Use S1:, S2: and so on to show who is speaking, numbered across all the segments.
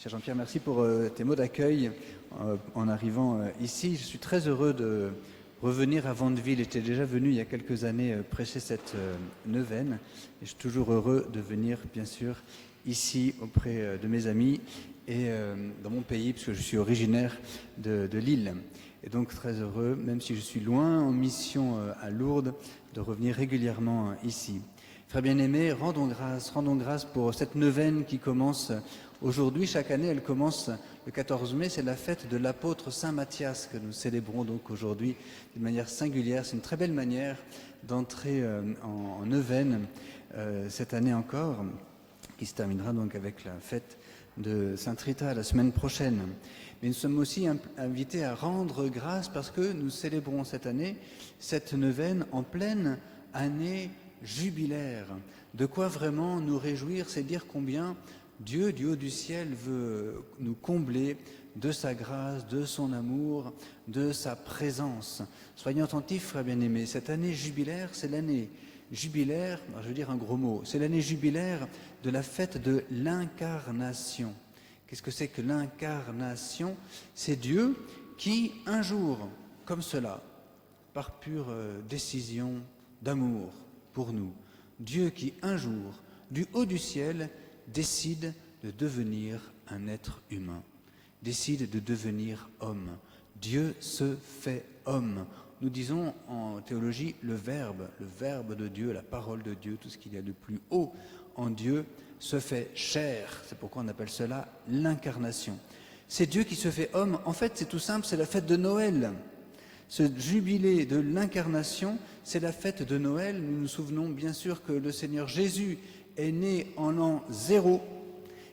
S1: Cher Jean-Pierre, merci pour tes mots d'accueil en arrivant ici. Je suis très heureux de revenir à Vandeville. J'étais déjà venu il y a quelques années prêcher cette neuvaine. Et je suis toujours heureux de venir, bien sûr, ici auprès de mes amis et dans mon pays, puisque je suis originaire de Lille. Et donc très heureux, même si je suis loin en mission à Lourdes, de revenir régulièrement ici. Frères bien-aimés, rendons grâce pour cette neuvaine qui commence aujourd'hui. Chaque année, elle commence le 14 mai, c'est la fête de l'apôtre Saint Matthias que nous célébrons donc aujourd'hui d'une manière singulière. C'est une très belle manière d'entrer en neuvaine cette année encore, qui se terminera donc avec la fête de Sainte Rita la semaine prochaine. Mais nous sommes aussi invités à rendre grâce parce que nous célébrons cette année cette neuvaine en pleine année jubilaire. De quoi vraiment nous réjouir, c'est dire combien Dieu, du haut du ciel, veut nous combler de sa grâce, de son amour, de sa présence. Soyons attentifs, frères bien-aimés, cette année jubilaire, c'est l'année jubilaire, je veux dire un gros mot, c'est l'année jubilaire de la fête de l'incarnation. Qu'est-ce que c'est que l'incarnation? C'est Dieu qui, un jour, comme cela, par pure décision d'amour pour nous, Dieu qui, un jour, du haut du ciel, décide de devenir un être humain, décide de devenir homme. Dieu se fait homme. Nous disons en théologie le verbe de Dieu, la parole de Dieu, tout ce qu'il y a de plus haut en Dieu se fait chair. C'est pourquoi on appelle cela l'incarnation. C'est Dieu qui se fait homme. En fait, c'est tout simple, c'est la fête de Noël. Ce jubilé de l'incarnation, c'est la fête de Noël. Nous nous souvenons bien sûr que le Seigneur Jésus est né en l'an 0.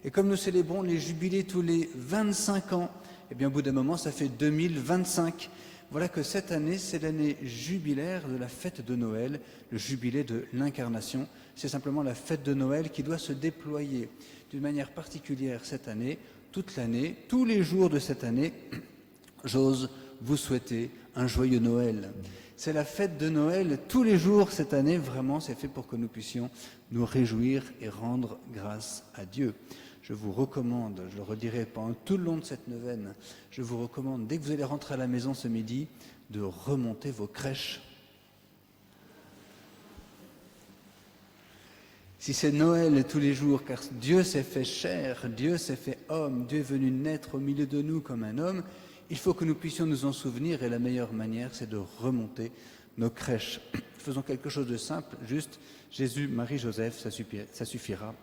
S1: Et comme nous célébrons les jubilés tous les 25 ans, eh bien au bout d'un moment, ça fait 2025. Voilà que cette année, c'est l'année jubilaire de la fête de Noël, le jubilé de l'incarnation. C'est simplement la fête de Noël qui doit se déployer d'une manière particulière cette année, toute l'année, tous les jours de cette année. J'ose vous souhaiter un joyeux Noël. C'est la fête de Noël tous les jours cette année, vraiment, c'est fait pour que nous puissions nous réjouir et rendre grâce à Dieu. Je vous recommande, je le redirai pendant tout le long de cette neuvaine, je vous recommande, dès que vous allez rentrer à la maison ce midi, de remonter vos crèches. Si c'est Noël tous les jours, car Dieu s'est fait chair, Dieu s'est fait homme, Dieu est venu naître au milieu de nous comme un homme, il faut que nous puissions nous en souvenir et la meilleure manière, c'est de remonter nos crèches. Faisons quelque chose de simple, juste Jésus, Marie, Joseph, ça suffira.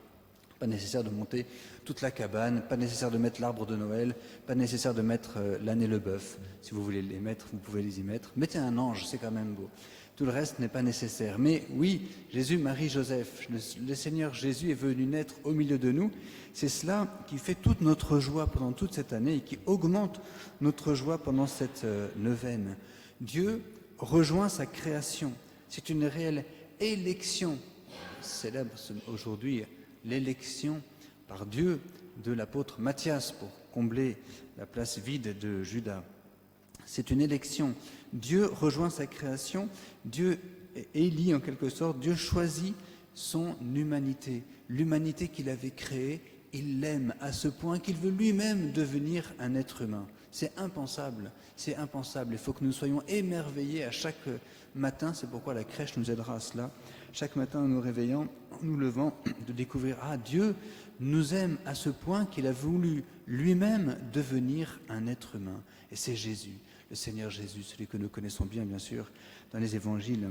S1: Pas nécessaire de monter toute la cabane, pas nécessaire de mettre l'arbre de Noël, pas nécessaire de mettre l'âne et le bœuf. Si vous voulez les mettre, vous pouvez les y mettre. Mettez un ange, c'est quand même beau. Tout le reste n'est pas nécessaire. Mais oui, Jésus, Marie, Joseph, le Seigneur Jésus est venu naître au milieu de nous. C'est cela qui fait toute notre joie pendant toute cette année et qui augmente notre joie pendant cette neuvaine. Dieu rejoint sa création. C'est une réelle élection. On célèbre aujourd'hui l'élection par Dieu de l'apôtre Matthias pour combler la place vide de Judas. C'est une élection. Dieu rejoint sa création, Dieu élit en quelque sorte, Dieu choisit son humanité. L'humanité qu'il avait créée, il l'aime à ce point qu'il veut lui-même devenir un être humain. C'est impensable, c'est impensable. Il faut que nous soyons émerveillés à chaque matin, c'est pourquoi la crèche nous aidera à cela. Chaque matin en nous réveillant, en nous levant, de découvrir, Dieu nous aime à ce point qu'il a voulu lui-même devenir un être humain. Et c'est Jésus, le Seigneur Jésus, celui que nous connaissons bien sûr dans les évangiles.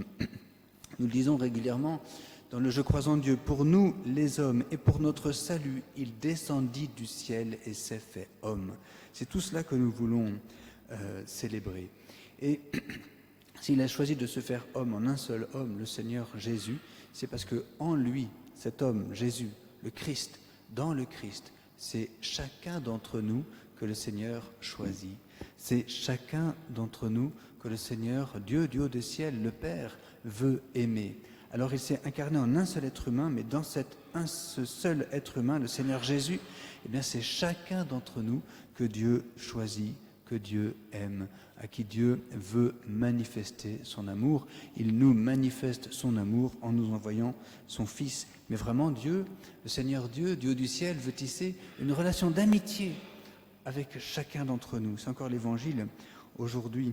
S1: Nous le disons régulièrement dans le « Je crois en Dieu », pour nous les hommes et pour notre salut, il descendit du ciel et s'est fait homme. C'est tout cela que nous voulons célébrer. Et s'il a choisi de se faire homme en un seul homme, le Seigneur Jésus, c'est parce que en lui, cet homme, Jésus, le Christ, dans le Christ, c'est chacun d'entre nous que le Seigneur choisit. C'est chacun d'entre nous que le Seigneur, Dieu du haut des ciels, le Père, veut aimer. Alors il s'est incarné en un seul être humain, mais dans ce seul être humain, le Seigneur Jésus, eh bien c'est chacun d'entre nous que Dieu choisit que Dieu aime, à qui Dieu veut manifester son amour. Il nous manifeste son amour en nous envoyant son Fils. Mais vraiment, Dieu, le Seigneur Dieu, Dieu du ciel, veut tisser une relation d'amitié avec chacun d'entre nous. C'est encore l'Évangile aujourd'hui.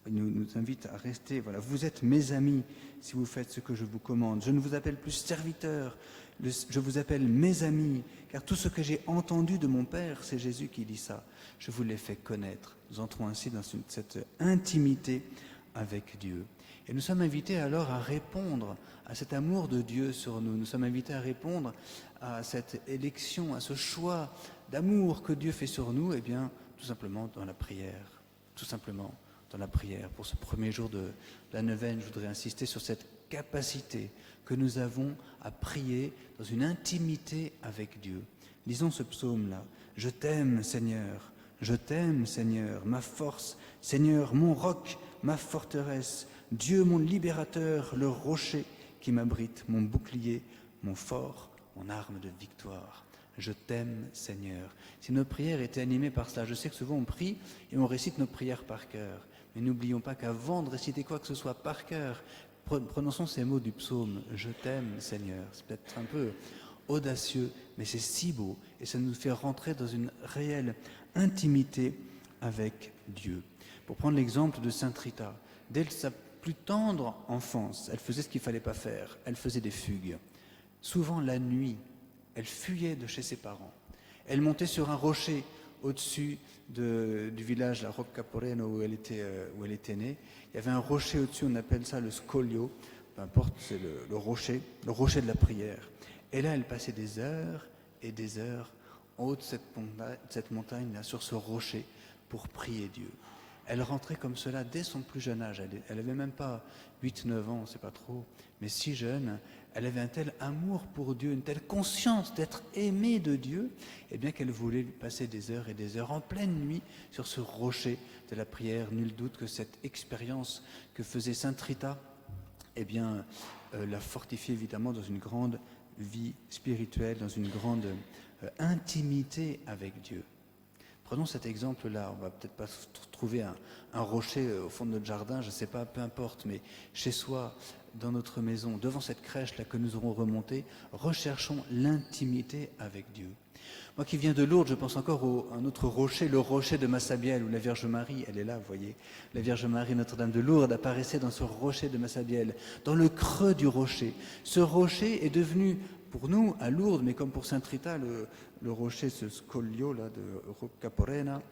S1: Il nous invite à rester, voilà, vous êtes mes amis si vous faites ce que je vous commande. Je ne vous appelle plus serviteurs, je vous appelle mes amis, car tout ce que j'ai entendu de mon Père, c'est Jésus qui dit ça, je vous l'ai fait connaître. Nous entrons ainsi dans cette intimité avec Dieu. Et nous sommes invités alors à répondre à cet amour de Dieu sur nous. Nous sommes invités à répondre à cette élection, à ce choix d'amour que Dieu fait sur nous, et bien tout simplement dans la prière, tout simplement dans la prière. Pour ce premier jour de la neuvaine, je voudrais insister sur cette capacité que nous avons à prier dans une intimité avec Dieu. Lisons ce psaume-là. Je t'aime, Seigneur, ma force, Seigneur, mon roc, ma forteresse, Dieu mon libérateur, le rocher qui m'abrite, mon bouclier, mon fort, mon arme de victoire. Je t'aime, Seigneur. Si nos prières étaient animées par cela, je sais que souvent on prie et on récite nos prières par cœur. Mais n'oublions pas qu'avant de réciter quoi que ce soit par cœur, prononçons ces mots du psaume. Je t'aime, Seigneur. C'est peut-être un peu audacieux, mais c'est si beau. Et ça nous fait rentrer dans une réelle intimité avec Dieu. Pour prendre l'exemple de Sainte Rita, dès sa plus tendre enfance, elle faisait ce qu'il ne fallait pas faire. Elle faisait des fugues. Souvent la nuit, elle fuyait de chez ses parents. Elle montait sur un rocher au-dessus du village, la Rocca Poreno, où elle était née. Il y avait un rocher au-dessus, on appelle ça le scoglio, peu importe, c'est le rocher de la prière. Et là, elle passait des heures et des heures en haut de cette montagne, là, sur ce rocher, pour prier Dieu. Elle rentrait comme cela dès son plus jeune âge. Elle n'avait même pas 8-9 ans, c'est pas trop, mais si jeune. Elle avait un tel amour pour Dieu, une telle conscience d'être aimée de Dieu, et bien qu'elle voulait passer des heures et des heures en pleine nuit sur ce rocher de la prière. Nul doute que cette expérience que faisait Sainte Rita, eh bien, l'a fortifiée évidemment dans une grande vie spirituelle, dans une grande intimité avec Dieu. Prenons cet exemple-là, on va peut-être pas trouver un rocher au fond de notre jardin, je ne sais pas, peu importe, mais chez soi, dans notre maison, devant cette crèche-là que nous aurons remontée, recherchons l'intimité avec Dieu. Moi qui viens de Lourdes, je pense encore à un autre rocher, le rocher de Massabielle, où la Vierge Marie, elle est là, vous voyez, la Vierge Marie Notre-Dame de Lourdes apparaissait dans ce rocher de Massabielle, dans le creux du rocher. Ce rocher est devenu, pour nous, à Lourdes, mais comme pour Sainte Rita, le rocher, ce scoglio là, de Rocca Porena,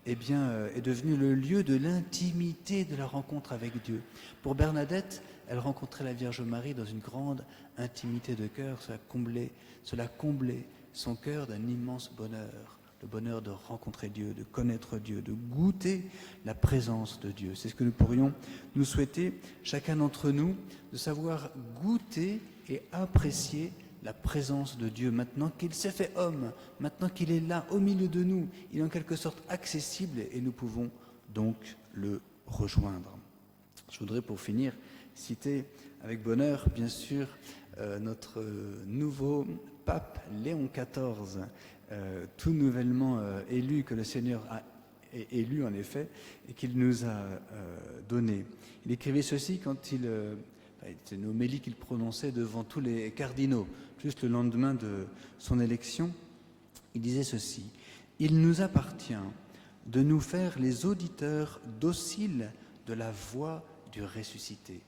S1: eh bien, est devenu le lieu de l'intimité de la rencontre avec Dieu. Pour Bernadette, elle rencontrait la Vierge Marie dans une grande intimité de cœur. Cela comblait son cœur d'un immense bonheur. Le bonheur de rencontrer Dieu, de connaître Dieu, de goûter la présence de Dieu. C'est ce que nous pourrions nous souhaiter, chacun d'entre nous, de savoir goûter et apprécier la présence de Dieu, maintenant qu'il s'est fait homme, maintenant qu'il est là au milieu de nous. Il est en quelque sorte accessible et nous pouvons donc le rejoindre. Je voudrais pour finir citer avec bonheur, bien sûr, notre nouveau pape Léon XIV, tout nouvellement élu, que le Seigneur a élu en effet, et qu'il nous a donné. Il écrivait ceci quand c'était une homélie qu'il prononçait devant tous les cardinaux, juste le lendemain de son élection. Il disait ceci: « Il nous appartient de nous faire les auditeurs dociles de la voix du ressuscité. »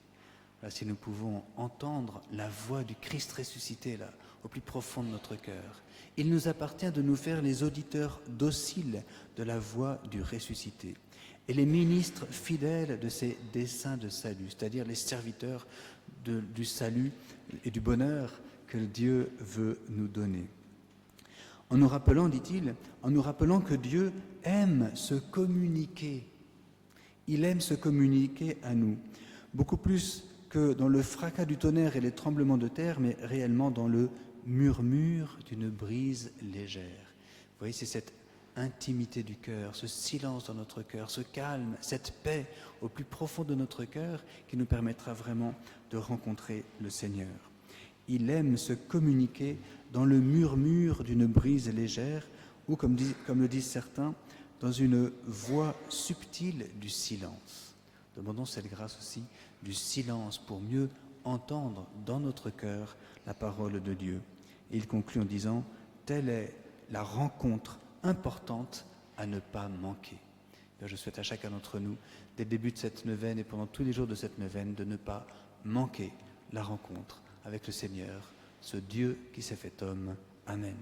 S1: Là, si nous pouvons entendre la voix du Christ ressuscité, là, au plus profond de notre cœur. Il nous appartient de nous faire les auditeurs dociles de la voix du ressuscité et les ministres fidèles de ses desseins de salut, c'est-à-dire les serviteurs du salut et du bonheur que Dieu veut nous donner. En nous rappelant, dit-il, que Dieu aime se communiquer. Il aime se communiquer à nous, beaucoup plus que dans le fracas du tonnerre et les tremblements de terre, mais réellement dans le murmure d'une brise légère. Vous voyez, c'est cette intimité du cœur, ce silence dans notre cœur, ce calme, cette paix au plus profond de notre cœur qui nous permettra vraiment de rencontrer le Seigneur. Il aime se communiquer dans le murmure d'une brise légère ou, comme le disent certains, dans une voie subtile du silence. Demandons cette grâce aussi du silence pour mieux entendre dans notre cœur la parole de Dieu. Et il conclut en disant « Telle est la rencontre importante à ne pas manquer ». Je souhaite à chacun d'entre nous, dès le début de cette neuvaine et pendant tous les jours de cette neuvaine, de ne pas manquer la rencontre avec le Seigneur, ce Dieu qui s'est fait homme. Amen.